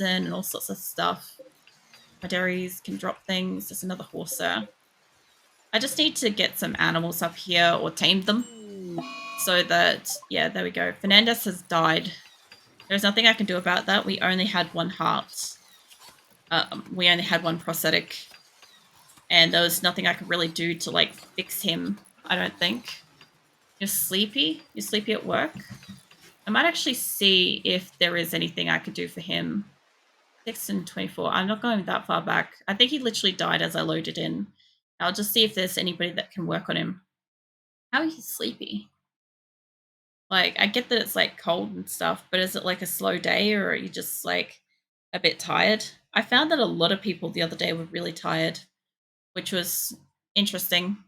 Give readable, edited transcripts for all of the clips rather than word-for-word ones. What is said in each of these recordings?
and all sorts of stuff. My dairies can drop things. There's another horse there. I just need to get some animals up here or tame them. So that, yeah, there we go. Fernandez has died. There's nothing I can do about that. We only had one heart. We only had one prosthetic. And there was nothing I could really do to, like, fix him, I don't think. You're sleepy? You're sleepy at work? I might actually see if there is anything I could do for him. 6 and 24. I'm not going that far back. I think he literally died as I loaded in. I'll just see if there's anybody that can work on him. How are you sleepy? Like, I get that it's, like, cold and stuff, but is it, like, a slow day, or are you just, like, a bit tired? I found that a lot of people the other day were really tired, which was interesting.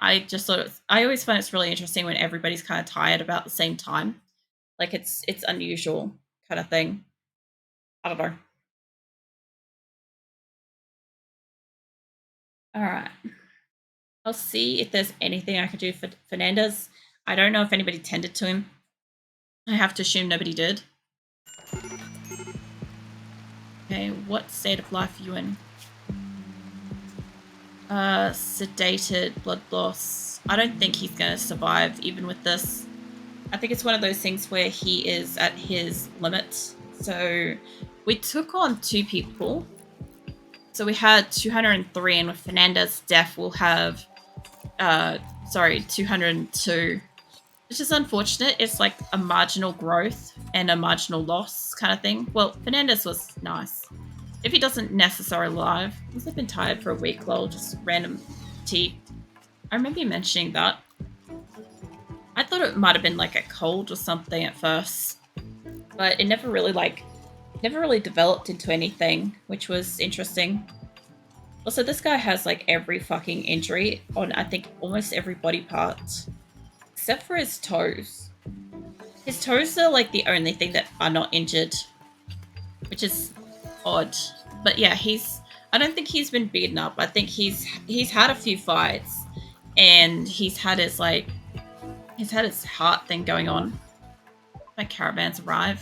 I just thought I always find it's really interesting when everybody's kind of tired about the same time. Like, it's unusual kind of thing. I don't know. All right. I'll see if there's anything I could do for Fernandez. I don't know if anybody tended to him. I have to assume nobody did. Okay, what state of life are you in? Sedated, blood loss. I don't think he's going to survive even with this. I think it's one of those things where he is at his limit. So we took on 2 people. So we had 203, and with Fernandez's death, we'll have 202. Which is unfortunate. It's like a marginal growth and a marginal loss kind of thing. Well, Fernandez was nice. If he doesn't necessarily live, he's been tired for a week, lol, just random tea. I remember you mentioning that. I thought it might have been like a cold or something at first, but it never really developed into anything, which was interesting. Also, this guy has like every fucking injury on, I think, almost every body part, except for his toes. His toes are like the only thing that are not injured, which is odd. But yeah, I don't think he's been beaten up. I think he's had a few fights, and he's had his heart thing going on. My caravans arrive.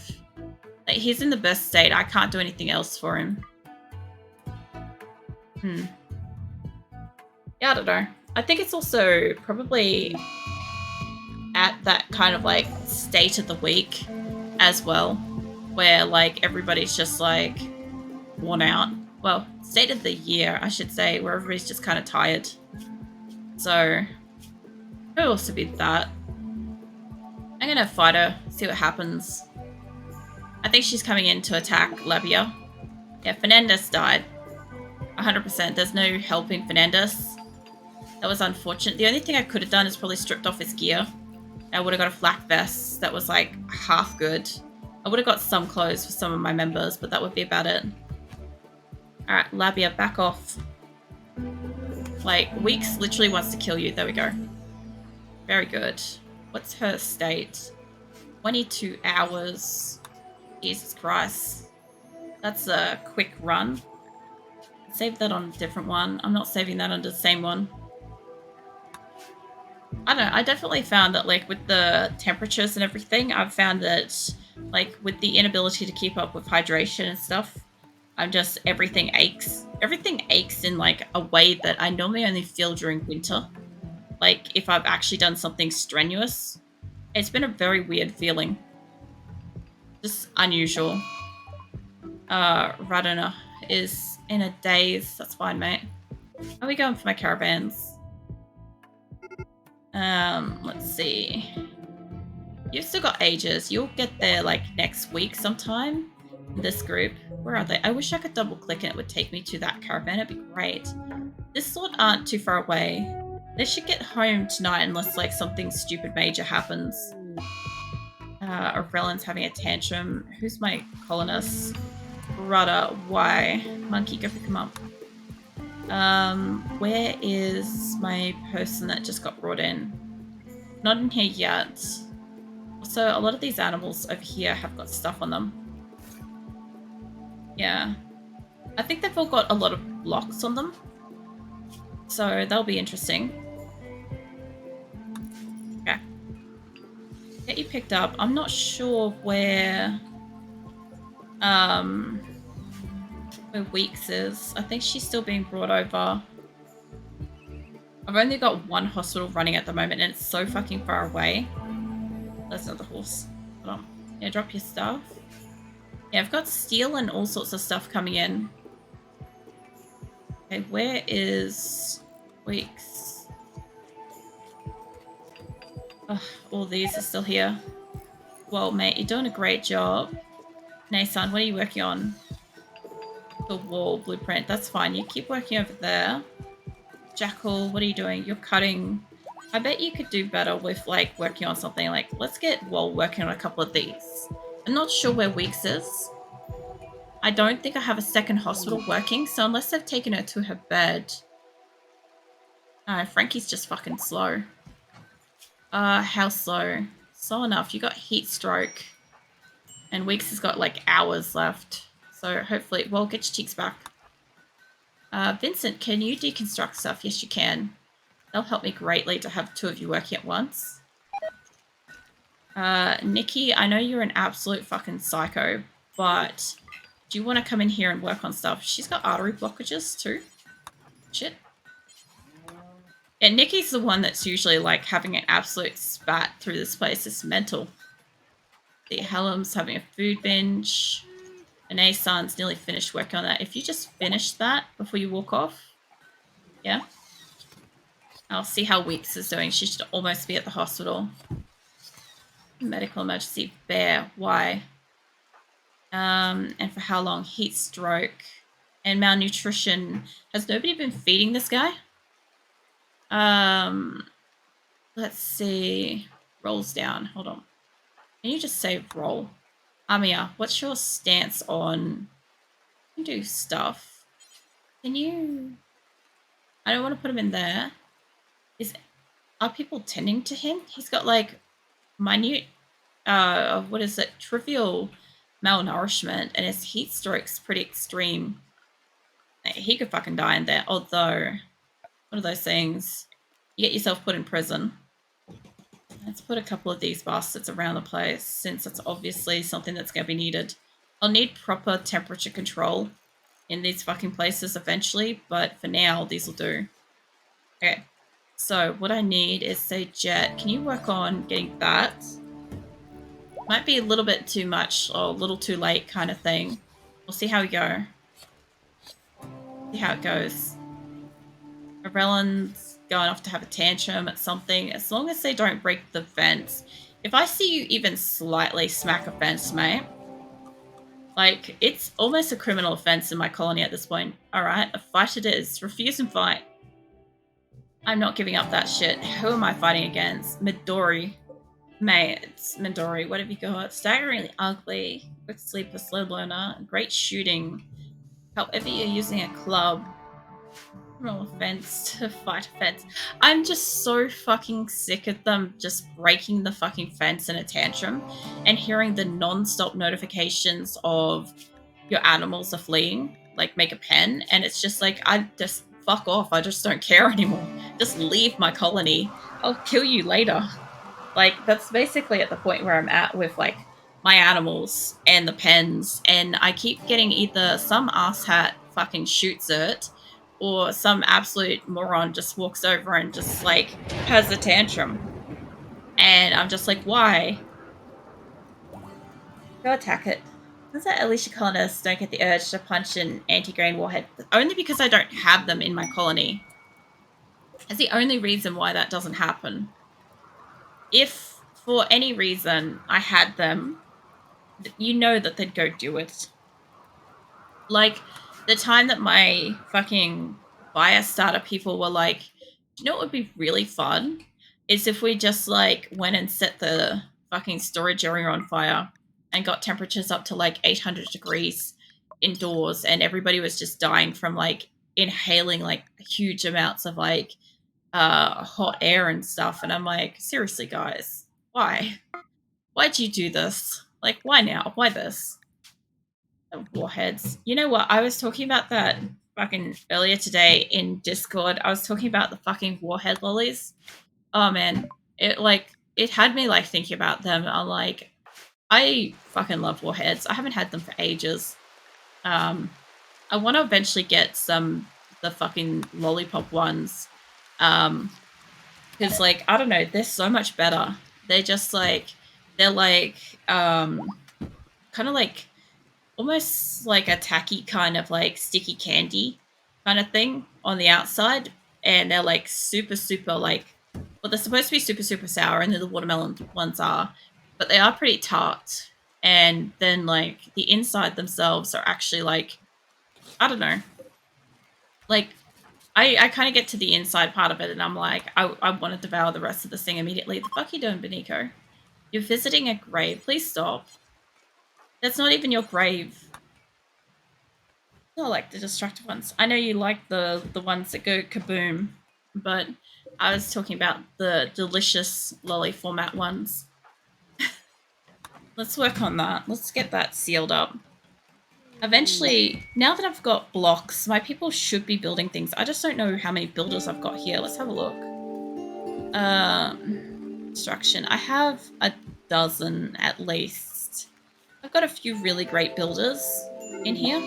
Like, he's in the best state. I can't do anything else for him. Yeah, I don't know. I think it's also probably at that kind of like state of the week as well, where like everybody's just like worn out. Well, state of the year, I should say, where everybody's just kind of tired. So it could also be that. I'm gonna fight her, see what happens. I think she's coming in to attack Labia. Yeah, Fernandez died. 100%. There's no helping Fernandez. That was unfortunate. The only thing I could have done is probably stripped off his gear. I would have got a flak vest that was like half good. I would have got some clothes for some of my members, but that would be about it. Alright, Labia, back off. Like, Weeks literally wants to kill you. There we go. Very good. What's her state? 22 hours. Jesus Christ. That's a quick run. Save that on a different one. I'm not saving that on the same one. I don't know. I definitely found that, like, with the temperatures and everything, I've found that, like, with the inability to keep up with hydration and stuff, everything aches. Everything aches in, like, a way that I normally only feel during winter. Like, if I've actually done something strenuous. It's been a very weird feeling. Just unusual. Radona is in a daze. That's fine, mate. How are we going for my caravans? Let's see. You've still got ages. You'll get there like next week sometime. This group. Where are they? I wish I could double click and it would take me to that caravan. It'd be great. This sort aren't too far away. They should get home tonight unless like something stupid major happens. Aurelian's having a tantrum. Who's my colonist? Rudder. Why? Monkey, go pick him up. Where is my person that just got brought in? Not in here yet. So a lot of these animals over here have got stuff on them. Yeah. I think they've all got a lot of blocks on them. So that'll be interesting. Okay. Get you picked up. I'm not sure where Where Weeks is. I think she's still being brought over. I've only got one hospital running at the moment and it's so fucking far away. That's not the horse. Hold on. Yeah, drop your stuff. Yeah, I've got steel and all sorts of stuff coming in. Okay, where is Weeks? Oh, all these are still here. Well, mate, you're doing a great job. Nason, what are you working on? The wall blueprint. That's fine. You keep working over there. Jackal, what are you doing? You're cutting. I bet you could do better with like working on something like, let's get Wall working on a couple of these. I'm not sure where Weeks is. I don't think I have a second hospital working, so unless they've taken her to her bed. Frankie's just fucking slow. How slow? Slow enough. You got heat stroke. And Weeks has got like hours left. So hopefully, well, get your cheeks back. Vincent, can you deconstruct stuff? Yes, you can. That'll help me greatly to have two of you working at once. Nikki, I know you're an absolute fucking psycho, but do you want to come in here and work on stuff? She's got artery blockages too. Shit. Yeah, Nikki's the one that's usually like having an absolute spat through this place. It's mental. The Helm's having a food binge. And Asan's nearly finished working on that. If you just finish that before you walk off, yeah. I'll see how Weeks is doing. She should almost be at the hospital. Medical emergency. Bear. Why? And for how long? Heat stroke and malnutrition. Has nobody been feeding this guy? Let's see. Rolls down. Hold on. Can you just say roll? Amia, what's your stance on... You can do stuff. Can you... I don't want to put him in there. Are people tending to him? He's got like minute, what is it? Trivial malnourishment, and his heat stroke's pretty extreme. He could fucking die in there. Although, one of those things, you get yourself put in prison. Let's put a couple of these bastards around the place, since it's obviously something that's going to be needed. I'll need proper temperature control in these fucking places eventually, but for now, these will do. Okay. So what I need is, say, Jet, can you work on getting that? Might be a little bit too much or a little too late kind of thing. We'll see how we go. See how it goes. Arellen's going off to have a tantrum at something. As long as they don't break the fence. If I see you even slightly smack a fence, mate, like, it's almost a criminal offense in my colony at this point. Alright, a fight it is. Refuse and fight. I'm not giving up that shit. Who am I fighting against? Midori. Mate, it's Midori. What have you got? Staggeringly ugly. Quick sleeper, slow learner. Great shooting. However, you're using a club. Roll a fence to fight a fence. I'm just so fucking sick of them just breaking the fucking fence in a tantrum and hearing the non-stop notifications of your animals are fleeing. Like, make a pen. And it's just like, I just... Fuck off, I just don't care anymore. Just leave my colony. I'll kill you later. Like, that's basically at the point where I'm at with, like, my animals and the pens, and I keep getting either some asshat fucking shoots it, or some absolute moron just walks over and just, like, has a tantrum. And I'm just like, why? Go attack it. Does that Alicia colonists don't get the urge to punch an anti-grain warhead? Only because I don't have them in my colony. That's the only reason why that doesn't happen. If, for any reason, I had them, you know that they'd go do it. Like, the time that my fucking fire starter people were like, you know what would be really fun? Is if we just, like, went and set the fucking storage area on fire and got temperatures up to like 800 degrees indoors, and everybody was just dying from like inhaling like huge amounts of like hot air and stuff. And I'm like, seriously, guys, why'd you do this? Like, why now? Why this? Warheads. You know what? I was talking about that fucking earlier today in Discord. I was talking about the fucking warhead lollies. Oh man, it had me like thinking about them. I'm like, I fucking love warheads. I haven't had them for ages. I want to eventually get the fucking lollipop ones. Because like I don't know, they're so much better. They're just like they're like kind of like almost like a tacky kind of like sticky candy kind of thing on the outside, and they're like super like, well, they're supposed to be super sour, and then the watermelon ones are, but they are pretty tart. And then like the inside themselves are actually like, I don't know, like I kind of get to the inside part of it, and I'm like, I want to devour the rest of this thing immediately. The fuck are you doing, Beniko? You're visiting a grave. Please stop. That's not even your grave. Not like the destructive ones. I know you like the ones that go kaboom, but I was talking about the delicious lolly format ones. Let's work on that. Let's get that sealed up. Eventually, now that I've got blocks, my people should be building things. I just don't know how many builders I've got here. Let's have a look. Construction. I have a dozen at least. I've got a few really great builders in here.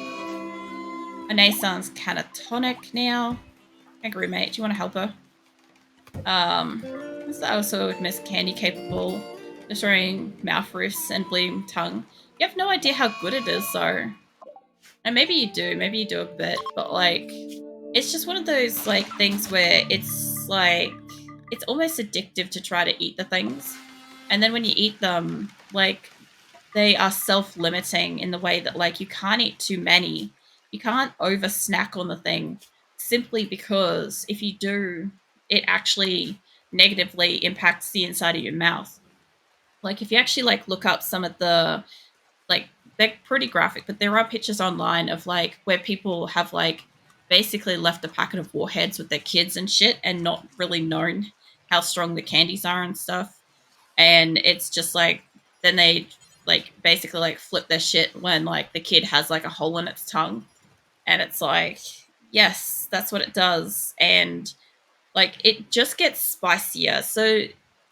Anasan's catatonic now. Kangaroo mate, do you want to help her? This is also with Miss Candy capable, destroying mouth roofs and bleeding tongue. You have no idea how good it is, though. And maybe you do a bit, but like, it's just one of those like things where it's like, it's almost addictive to try to eat the things. And then when you eat them, like, they are self-limiting in the way that like you can't eat too many. You can't over snack on the thing simply because if you do, it actually negatively impacts the inside of your mouth. Like if you actually like look up some of the like, they're pretty graphic, but there are pictures online of like where people have like basically left a packet of warheads with their kids and shit and not really known how strong the candies are and stuff. And it's just like then they like basically like flip their shit when like the kid has like a hole in its tongue, and it's like, yes, that's what it does. And like it just gets spicier, so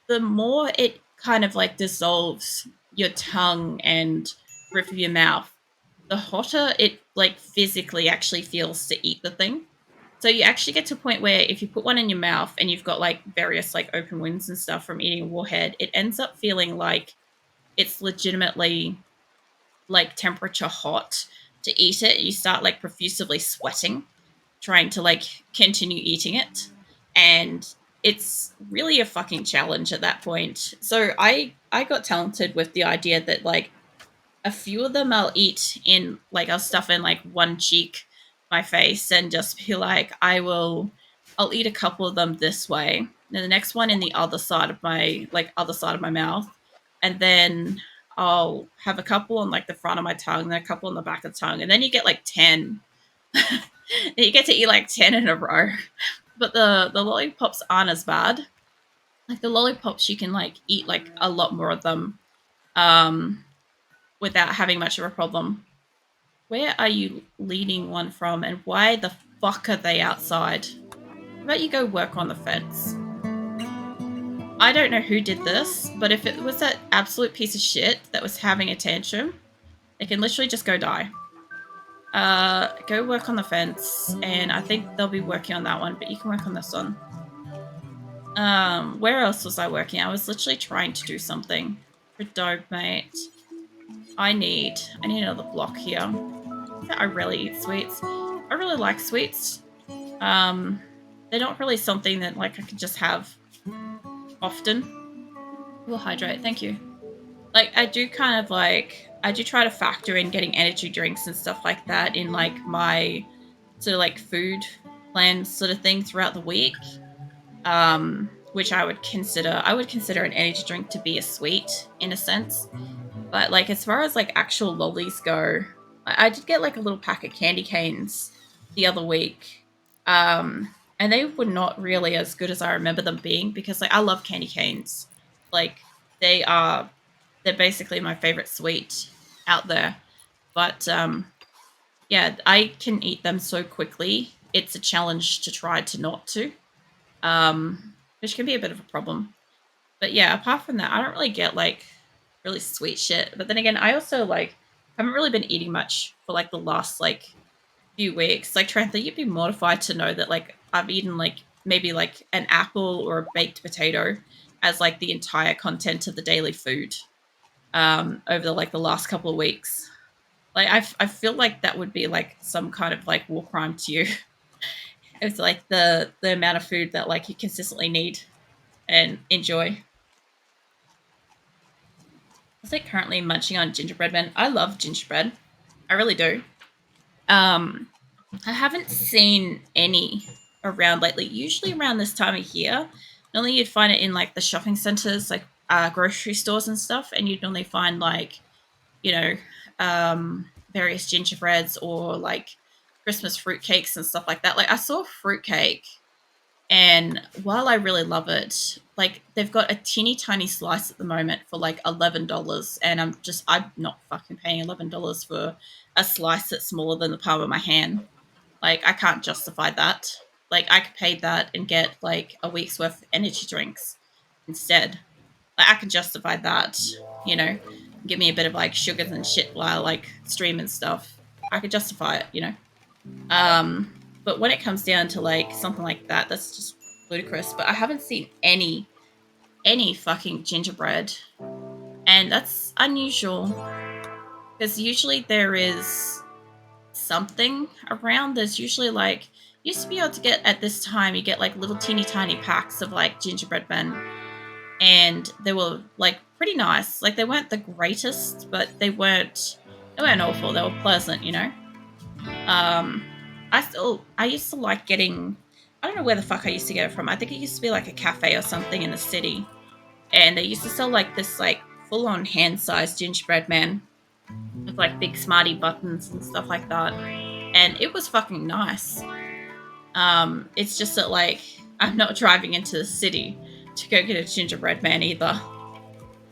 the more it kind of like dissolves your tongue and roof of your mouth, the hotter it like physically actually feels to eat the thing. So you actually get to a point where if you put one in your mouth and you've got like various like open wounds and stuff from eating a warhead, it ends up feeling like it's legitimately like temperature hot to eat it. You start like profusely sweating trying to like continue eating it. And it's really a fucking challenge at that point. So I got talented with the idea that like a few of them I'll eat in like I'll stuff in like one cheek my face and just be like I'll eat a couple of them this way, and the next one in the other side of my like other side of my mouth, and then I'll have a couple on like the front of my tongue, then a couple on the back of the tongue, and then you get like 10. You get to eat like 10 in a row. But the lollipops aren't as bad. Like the lollipops you can like eat like a lot more of them um without having much of a problem. Where are you leading one from, and why the fuck are they outside? How about you go work on the fence? I don't know who did this, but if it was that absolute piece of shit that was having a tantrum, they can literally just go die. Go work on the fence, and I think they'll be working on that one, but you can work on this one. Where else was I working? I was literally trying to do something. For dope, mate. I need another block here. I really eat sweets. I really like sweets. Um, they're not really something that like I could just have often. Will hydrate, thank you. Like I do kind of like I do try to factor in getting energy drinks and stuff like that in like my sort of like food plan sort of thing throughout the week. Which I would consider an energy drink to be a sweet in a sense. But like as far as like actual lollies go, I did get like a little pack of candy canes the other week. And they were not really as good as I remember them being, because like I love candy canes. Like they are they're basically my favorite sweet out there. But yeah, I can eat them so quickly. It's a challenge to try to not to. Which can be a bit of a problem. But yeah, apart from that, I don't really get like really sweet shit. But then again, I also like haven't really been eating much for like the last like few weeks, like Trantha, you'd be mortified to know that like I've eaten like maybe like an apple or a baked potato as like the entire content of the daily food over the last couple of weeks. Like I feel like that would be like some kind of like war crime to you. It's like the amount of food that like you consistently need and enjoy. I was like currently munching on gingerbread man. I love gingerbread. I really do. Um, I haven't seen any around lately. Usually around this time of year, normally you'd find it in like the shopping centers, like grocery stores and stuff, and you'd normally find like you know various gingerbreads or like Christmas fruitcakes and stuff like that. Like I saw a fruitcake, and while I really love it, like they've got a teeny tiny slice at the moment for like $11, and I'm not fucking paying $11 for a slice that's smaller than the palm of my hand. Like I can't justify that. Like I could pay that and get like a week's worth of energy drinks instead. Like I can justify that, you know. Give me a bit of like sugars and shit while like streaming stuff. I could justify it, you know. Um, but when it comes down to like something like that, that's just ludicrous. But I haven't seen any fucking gingerbread, and that's unusual because usually there is something around. There's usually like used to be able to get at this time. You get like little teeny tiny packs of like gingerbread men, and they were like pretty nice. Like they weren't the greatest, but they weren't awful. They were pleasant, you know. Um, I used to like getting. I don't know where the fuck I used to get it from. I think it used to be like a cafe or something in the city, and they used to sell like this like full on hand sized gingerbread man with like big smarty buttons and stuff like that, and it was fucking nice. It's just that like I'm not driving into the city to go get a gingerbread man either.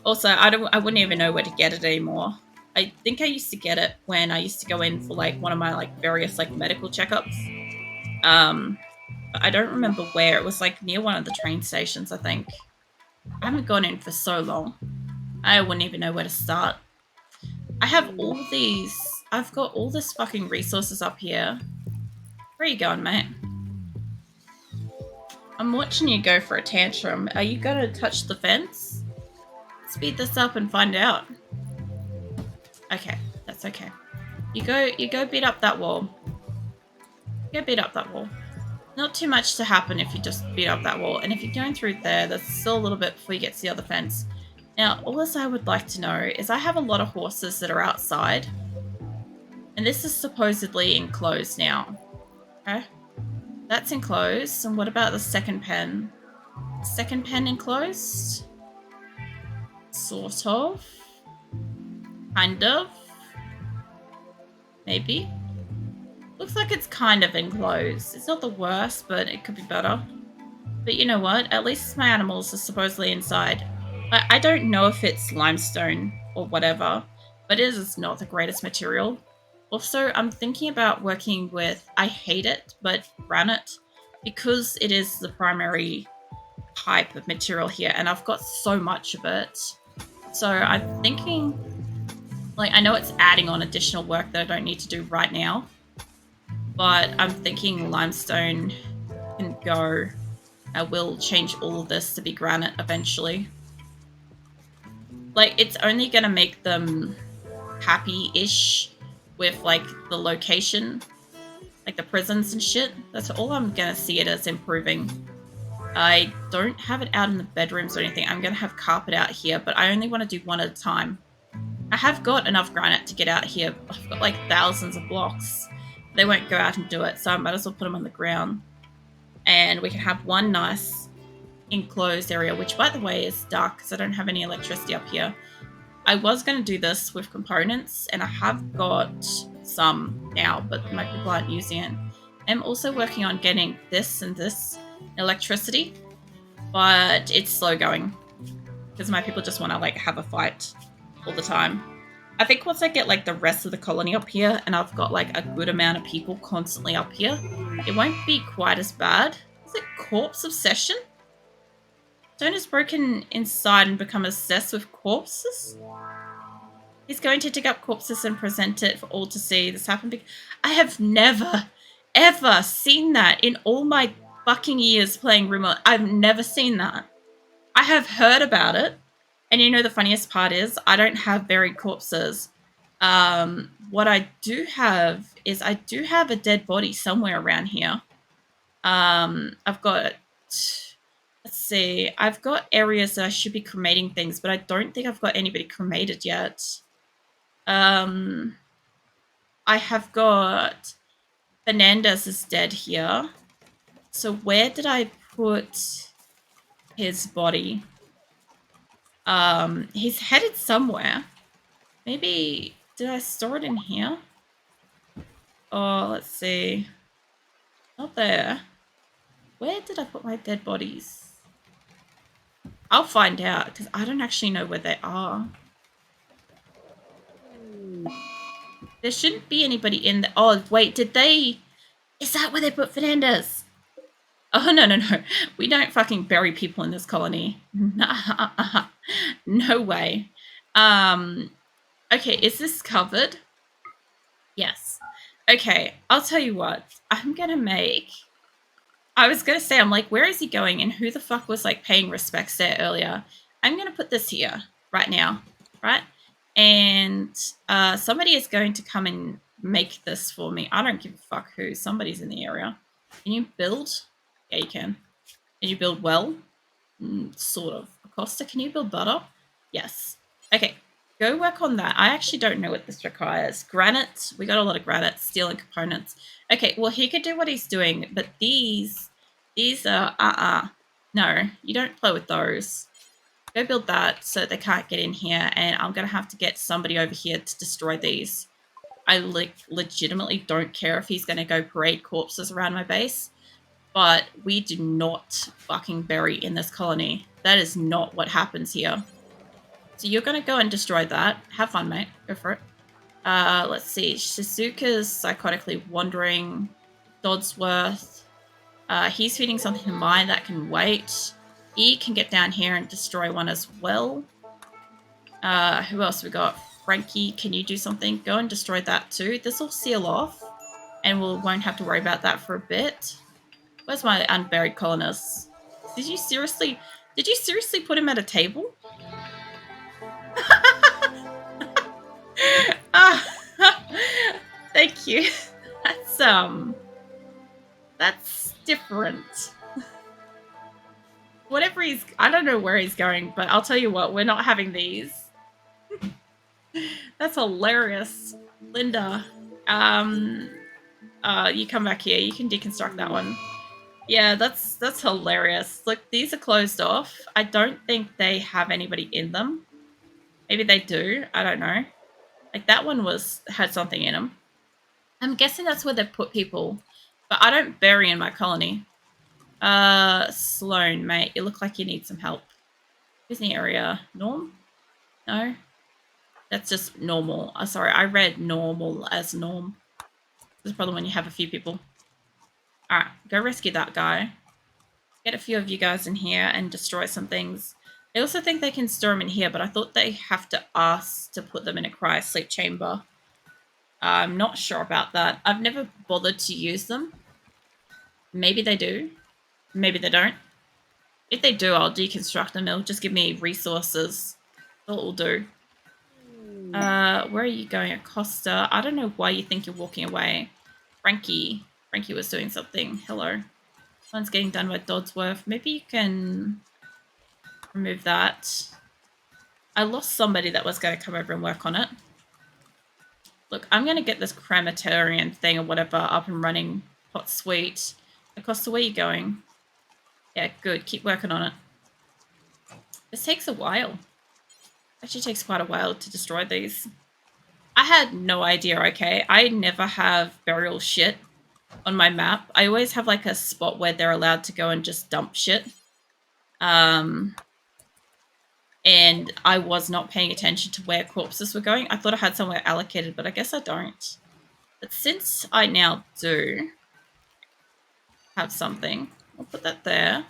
Also, I wouldn't even know where to get it anymore. I think I used to get it when I used to go in for like one of my like various like medical checkups. Um, but I don't remember where. It was like near one of the train stations, I think. I haven't gone in for so long. I wouldn't even know where to start. I have all these. I've got all this fucking resources up here. Where are you going, mate? I'm watching you go for a tantrum. Are you gonna touch the fence? Speed this up and find out. Okay, that's okay. You go beat up that wall. Go beat up that wall. Not too much to happen if you just beat up that wall. And if you're going through there, there's still a little bit before you get to the other fence. Now, all this I would like to know is I have a lot of horses that are outside. And this is supposedly enclosed now. Okay? That's enclosed. And what about the second pen? Second pen enclosed? Sort of. Kind of. Maybe. Looks like it's kind of enclosed. It's not the worst, but it could be better. But you know what? At least my animals are supposedly inside. I don't know if it's limestone or whatever, but it is not the greatest material. Also, I'm thinking about working with, I hate it, but granite, because it is the primary type of material here, and I've got so much of it. So I'm thinking, like, I know it's adding on additional work that I don't need to do right now, but I'm thinking limestone can go. I will change all of this to be granite eventually. Like, it's only going to make them happy-ish with, like, the location, like the prisons and shit. That's all I'm going to see it as improving. I don't have it out in the bedrooms or anything. I'm going to have carpet out here, but I only want to do one at a time. I have got enough granite to get out here. I've got, like, thousands of blocks. They won't go out and do it, so I might as well put them on the ground. And we can have one nice enclosed area, which, by the way, is dark because I don't have any electricity up here. I was going to do this with components, and I have got some now, but my people aren't using it. I'm also working on getting this and this electricity, but it's slow going because my people just want to, like, have a fight all the time. I think once I get, like, the rest of the colony up here and I've got, like, a good amount of people constantly up here, it won't be quite as bad. Is it corpse obsession? Stone is broken inside and become obsessed with corpses? He's going to dig up corpses and present it for all to see. This happened. I have never, ever seen that in all my fucking years playing RimWorld. I've never seen that. I have heard about it. And you know the funniest part is I don't have buried corpses. What I do have is I do have a dead body somewhere around here. I've got, let's see, I've got areas that I should be cremating things, but I don't think I've got anybody cremated yet. I have got Fernandez is dead here. So where did I put his body? He's headed somewhere. Maybe, did I store it in here? Oh, let's see. Not there. Where did I put my dead bodies? I'll find out, because I don't actually know where they are. There shouldn't be anybody in there. Oh, wait, did they... Is that where they put Fernandez? Oh, no. We don't fucking bury people in this colony. No way. Okay, is this covered? Yes. Okay, I'll tell you what. I'm gonna make... I was gonna say, I'm like, where is he going? And who the fuck was, like, paying respects there earlier? I'm gonna put this here, right now, right? And somebody is going to come and make this for me. I don't give a fuck who. Somebody's in the area. Can you build? Yeah, you can. Can you build well? Sort of. Acosta, can you build better? Yes. Okay, go work on that. I actually don't know what this requires. Granite. We got a lot of granite, steel and components. Okay, well, he could do what he's doing, but these are, no, you don't play with those. Go build that so they can't get in here, and I'm going to have to get somebody over here to destroy these. I legitimately don't care if he's going to go parade corpses around my base, but we do not fucking bury in this colony. That is not what happens here. So you're going to go and destroy that. Have fun, mate. Go for it. Let's see. Shizuka's psychotically wandering. Dodsworth. He's feeding something to mine that can wait. E can get down here and destroy one as well. Who else we got? Frankie, can you do something? Go and destroy that too. This will seal off, and we won't have to worry about that for a bit. Where's my unburied colonist? Did you seriously put him at a table? Thank you. That's different. Whatever I don't know where he's going, but I'll tell you what, we're not having these. That's hilarious. Linda, you come back here. You can deconstruct that one. Yeah, that's hilarious. Look, these are closed off. I don't think they have anybody in them. Maybe they do. I don't know. Like, that one had something in them. I'm guessing that's where they put people. But I don't bury in my colony. Sloan, mate, you look like you need some help. Who's in the area? Norm? No? That's just normal. Sorry, I read normal as norm. This is probably when you have a few people. Alright, go rescue that guy. Get a few of you guys in here and destroy some things. I also think they can store them in here, but I thought they have to ask to put them in a cryo-sleep chamber. I'm not sure about that. I've never bothered to use them. Maybe they do. Maybe they don't. If they do, I'll deconstruct them. It'll just give me resources. That's all it'll do. Where are you going, Acosta? I don't know why you think you're walking away. Frankie was doing something. Hello. One's getting done by Dodsworth. Maybe you can remove that. I lost somebody that was going to come over and work on it. Look, I'm going to get this crematorium thing or whatever up and running. Hot sweet. Acosta, where are you going? Yeah, good. Keep working on it. This takes a while. Actually takes quite a while to destroy these. I had no idea, okay? I never have burial shit on my map. I always have like a spot where they're allowed to go and just dump shit. And I was not paying attention to where corpses were going. I thought I had somewhere allocated, but I guess I don't. But since I now do have something, I'll put that there.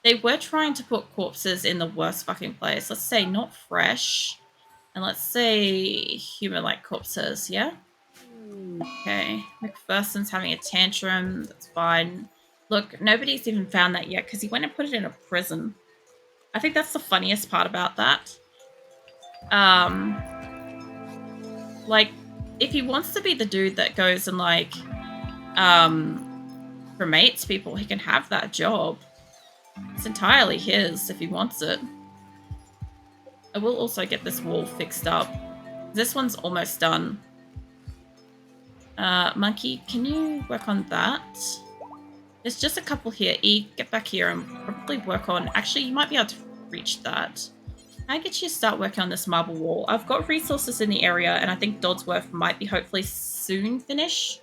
They were trying to put corpses in the worst fucking place. Let's say not fresh. And let's say human-like corpses, yeah? Okay, McPherson's having a tantrum. That's fine. Look, nobody's even found that yet because he went and put it in a prison. I think that's the funniest part about that. Like, if he wants to be the dude that goes and, like, cremates people, he can have that job. It's entirely his if he wants it. I will also get this wall fixed up. This one's almost done. Monkey, can you work on that? There's just a couple here. E, get back here and probably work on... Actually, you might be able to reach that. Can I get you to start working on this marble wall? I've got resources in the area, and I think Dodsworth might be hopefully soon finish.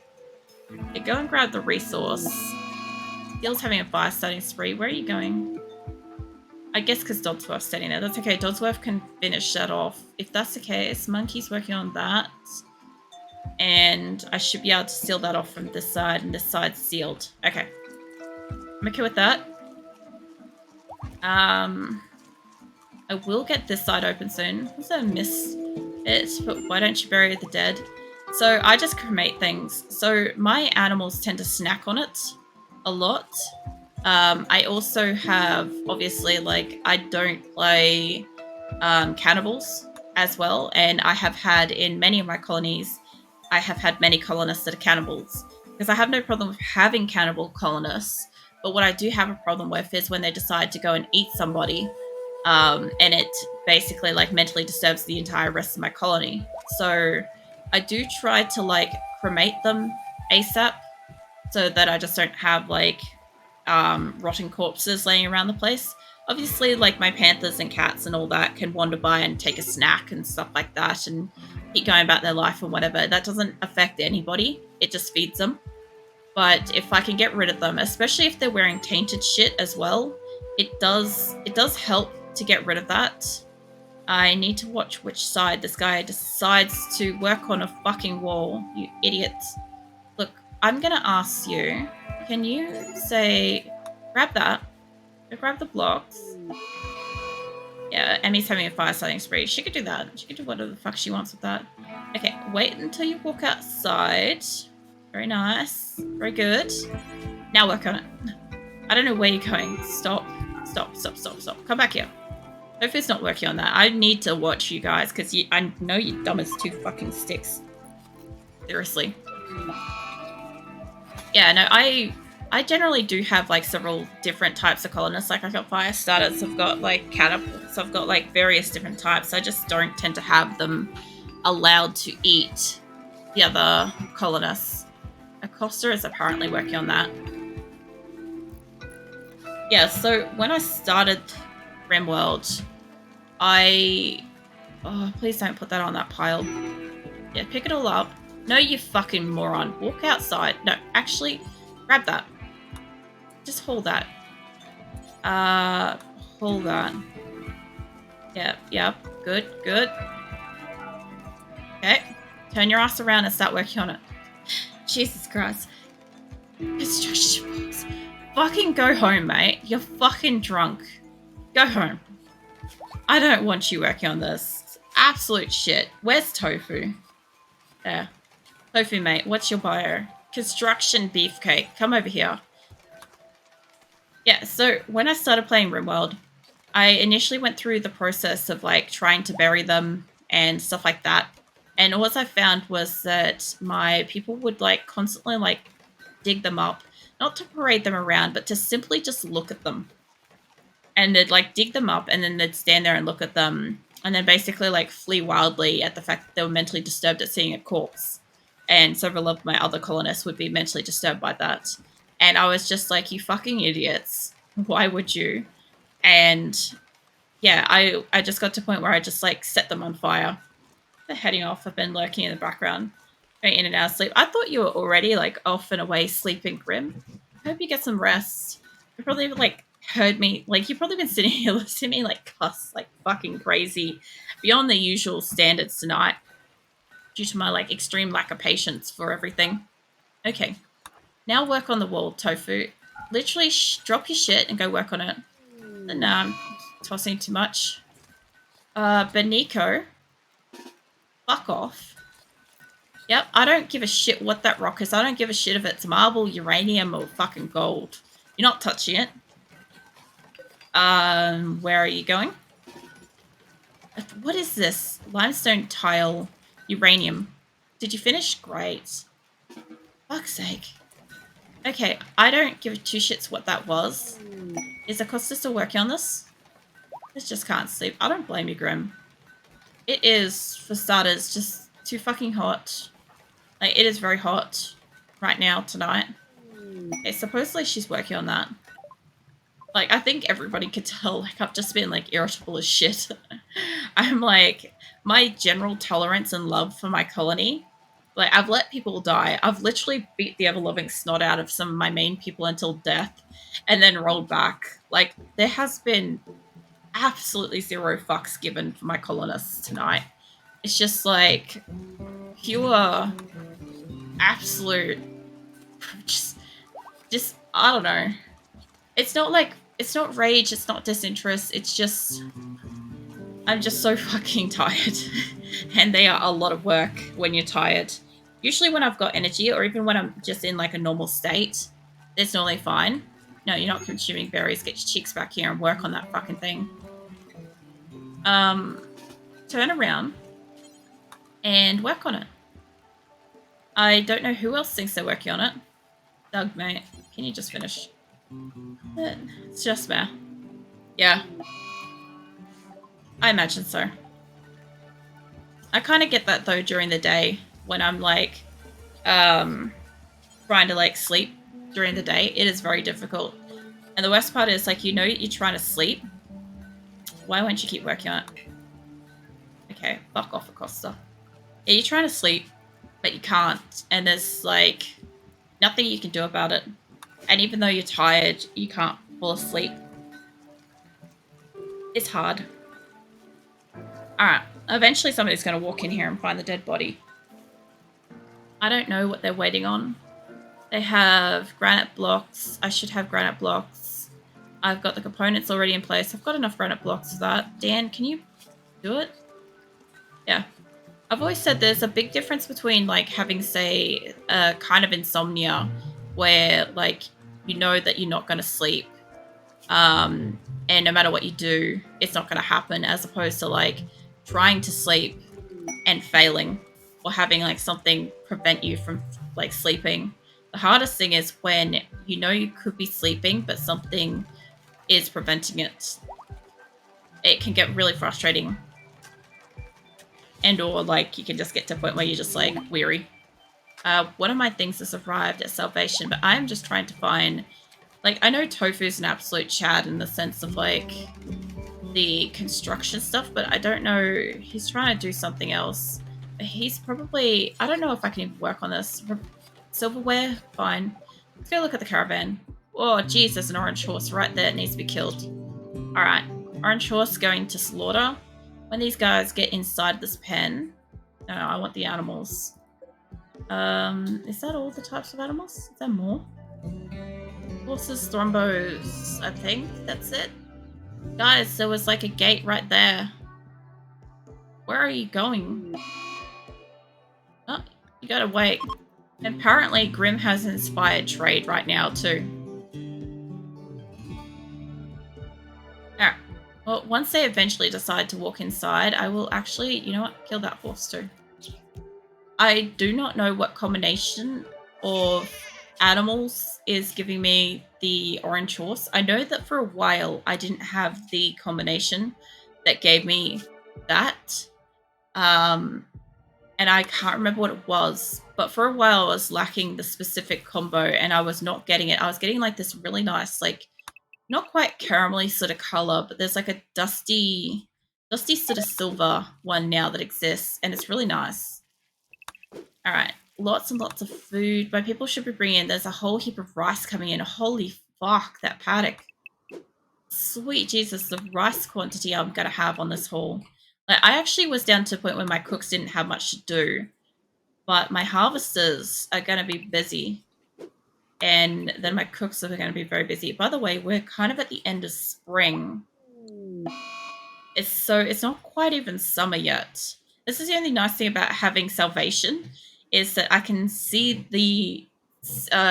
Yeah, go and grab the resource. Steele's having a fire starting spree. Where are you going? I guess because Dodsworth's standing there. That's okay. Dodsworth can finish that off. If that's the case, Monkey's working on that. And I should be able to seal that off from this side, and this side's sealed. Okay. I'm okay with that. I will get this side open soon. Also miss it, but why don't you bury the dead? So I just cremate things. So my animals tend to snack on it a lot. I also have, obviously, like, I don't play cannibals as well. And I have had, in many of my colonies, I have had many colonists that are cannibals. Because I have no problem with having cannibal colonists. But what I do have a problem with is when they decide to go and eat somebody. And it basically, like, mentally disturbs the entire rest of my colony. So I do try to, like, cremate them ASAP. So that I just don't have, like, rotting corpses laying around the place. Obviously, like, my panthers and cats and all that can wander by and take a snack and stuff like that and keep going about their life or whatever. That doesn't affect anybody. It just feeds them. But if I can get rid of them, especially if they're wearing tainted shit as well, it does help to get rid of that. I need to watch which side this guy decides to work on a fucking wall, you idiots. Look, I'm gonna ask you, can you say, grab that, grab the blocks. Yeah, Emmy's having a fire starting spree. She could do that. She could do whatever the fuck she wants with that. Okay, wait until you walk outside. Very nice. Very good. Now work on it. I don't know where you're going. Stop. Stop, stop, stop, stop. Come back here. Tofu's not working on that. I need to watch you guys because I know you're dumb as two fucking sticks. Seriously. Yeah, no, I generally do have, like, several different types of colonists. Like, I've got fire starters, I've got, like, catapults, I've got, like, various different types. I just don't tend to have them allowed to eat the other colonists. Acosta is apparently working on that. Yeah, so when I started RimWorld, oh, please don't put that on that pile. Yeah, pick it all up. No, you fucking moron. Walk outside. No, actually, grab that. Just hold that. Hold that. Yep. Good. Okay. Turn your ass around and start working on it. Jesus Christ. Construction box. Fucking go home, mate. You're fucking drunk. Go home. I don't want you working on this. It's absolute shit. Where's Tofu? There. Tofu, mate. What's your bio? Construction beefcake. Come over here. Yeah, so when I started playing RimWorld, I initially went through the process of, like, trying to bury them and stuff like that. And what I found was that my people would, like, constantly, like, dig them up. Not to parade them around, but to simply just look at them. And they'd, like, dig them up, and then they'd stand there and look at them. And then basically, like, flee wildly at the fact that they were mentally disturbed at seeing a corpse. And several of my other colonists would be mentally disturbed by that. And I was just like, you fucking idiots. Why would you? And yeah, I just got to a point where I just, like, set them on fire. They're heading off. I've been lurking in the background, going in and out of sleep. I thought you were already, like, off and away sleeping, Grim. I hope you get some rest. You probably, like, heard me. Like, you've probably been sitting here listening to me, like, cuss like fucking crazy beyond the usual standards tonight due to my, like, extreme lack of patience for everything. Okay. Now work on the wall, Tofu. Literally drop your shit and go work on it. No, I'm tossing too much. Beniko. Fuck off. Yep, I don't give a shit what that rock is. I don't give a shit if it's marble, uranium, or fucking gold. You're not touching it. Where are you going? What is this? Limestone tile, uranium. Did you finish? Great. Fuck's sake. Okay, I don't give two shits what that was. Is Acosta still working on this? This just can't sleep. I don't blame you, Grim. It is, for starters, just too fucking hot. Like, it is very hot right now, tonight. Okay, supposedly she's working on that. Like, I think everybody could tell, like, I've just been, like, irritable as shit. I'm, like, my general tolerance and love for my colony, like, I've let people die. I've literally beat the ever-loving snot out of some of my main people until death, and then rolled back. Like, there has been absolutely zero fucks given for my colonists tonight. It's just, like, pure, absolute, just, I don't know. It's not, like, it's not rage, it's not disinterest, it's just, I'm just so fucking tired. And they are a lot of work when you're tired. Usually when I've got energy, or even when I'm just in, like, a normal state, it's normally fine. No, you're not consuming berries. Get your cheeks back here and work on that fucking thing. Turn around and work on it. I don't know who else thinks they're working on it. Doug, mate, can you just finish? It's just me. Yeah. I imagine so. I kind of get that, though, during the day when I'm, like, trying to, like, sleep during the day. It is very difficult. And the worst part is, like, you know you're trying to sleep. Why won't you keep working on it? Okay, fuck off, Acosta. Yeah, you're trying to sleep, but you can't. And there's, like, nothing you can do about it. And even though you're tired, you can't fall asleep. It's hard. Alright, eventually somebody's going to walk in here and find the dead body. I don't know what they're waiting on. They have granite blocks. I should have granite blocks. I've got the components already in place. I've got enough granite blocks for that. Dan, can you do it? Yeah. I've always said there's a big difference between, like, having, say, a kind of insomnia where, like, you know that you're not going to sleep. And no matter what you do, it's not going to happen, as opposed to, like, trying to sleep and failing, or having, like, something prevent you from, like, sleeping. The hardest thing is when you know you could be sleeping, but something is preventing it. It can get really frustrating. And or, like, you can just get to a point where you're just, like, weary. One of my things has arrived at Salvation, but I'm just trying to find... Like, I know Tofu's an absolute chad in the sense of, like, the construction stuff, but I don't know... He's trying to do something else. He's probably... I don't know if I can even work on this. Silverware? Fine. Let's go look at the caravan. Oh, jeez, there's an orange horse right there. It needs to be killed. Alright. Orange horse going to slaughter. When these guys get inside this pen... No, I want the animals. Is that all the types of animals? Is there more? Horses, thrombos, I think that's it. Guys, there was like a gate right there. Where are you going? Oh, you gotta wait. Apparently, Grim has inspired trade right now, too. Alright. Well, once they eventually decide to walk inside, I will actually, you know what, kill that horse too. I do not know what combination of animals is giving me the orange horse. I know that for a while I didn't have the combination that gave me that. And I can't remember what it was, but for a while I was lacking the specific combo and I was not getting it. I was getting like this really nice, like, not quite caramelly sort of color, but there's like a dusty sort of silver one now that exists, and it's really nice. All right, lots and lots of food. My people should be bringing in. There's a whole heap of rice coming in. Holy fuck, that paddock. Sweet Jesus, the rice quantity I'm going to have on this haul. Like, I actually was down to a point where my cooks didn't have much to do, but my harvesters are going to be busy. And then my cooks are going to be very busy. By the way, we're kind of at the end of spring. It's not quite even summer yet. This is the only nice thing about having salvation, is that I can see the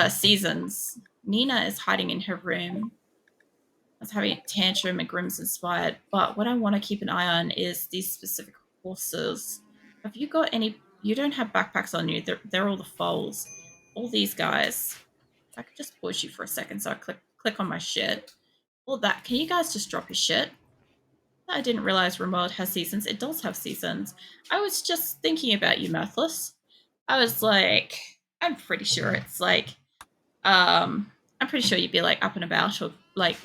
seasons. Nina is hiding in her room. I was having a tantrum and Grimm's inspired, but what I want to keep an eye on is these specific horses. Have you got any? You don't have backpacks on you. They're all the foals. All these guys. If I could just pause you for a second, so I click on my shit. All that. Can you guys just drop your shit? I didn't realize RimWorld has seasons. It does have seasons. I was just thinking about you, Mirthless. I was like, I'm pretty sure it's like, I'm pretty sure you'd be like up and about, or like,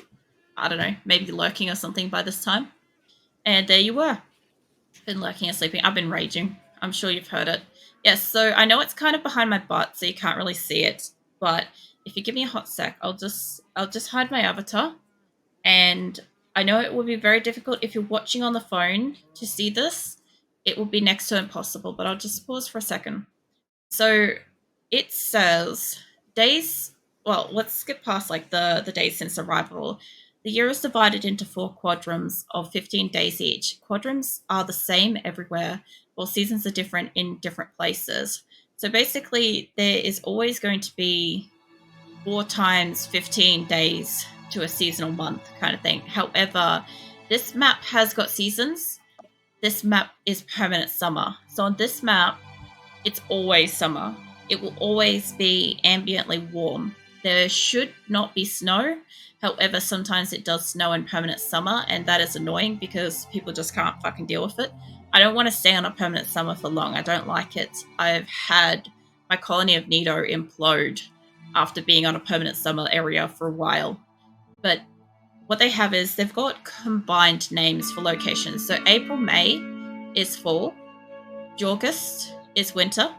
I don't know, maybe lurking or something by this time. And there you were. Been lurking and sleeping. I've been raging. I'm sure you've heard it. Yes, so I know it's kind of behind my butt, so you can't really see it. But if you give me a hot sec, I'll just hide my avatar. And I know it will be very difficult if you're watching on the phone to see this. It will be next to impossible, but I'll just pause for a second. So it says days. Well, let's skip past like the days since arrival. The year is divided into 4 quadrums of 15 days each. Quadrums are the same everywhere, while seasons are different in different places. So basically, there is always going to be 4 times 15 days to a seasonal month kind of thing. However, this map has got seasons. This map is permanent summer. So on this map, it's always summer. It will always be ambiently warm. There should not be snow. However, sometimes it does snow in permanent summer, and that is annoying because people just can't fucking deal with it. I don't want to stay on a permanent summer for long. I don't like it. I've had my colony of Nido implode after being on a permanent summer area for a while. But what they have is they've got combined names for locations. So April, May is fall. August is winter.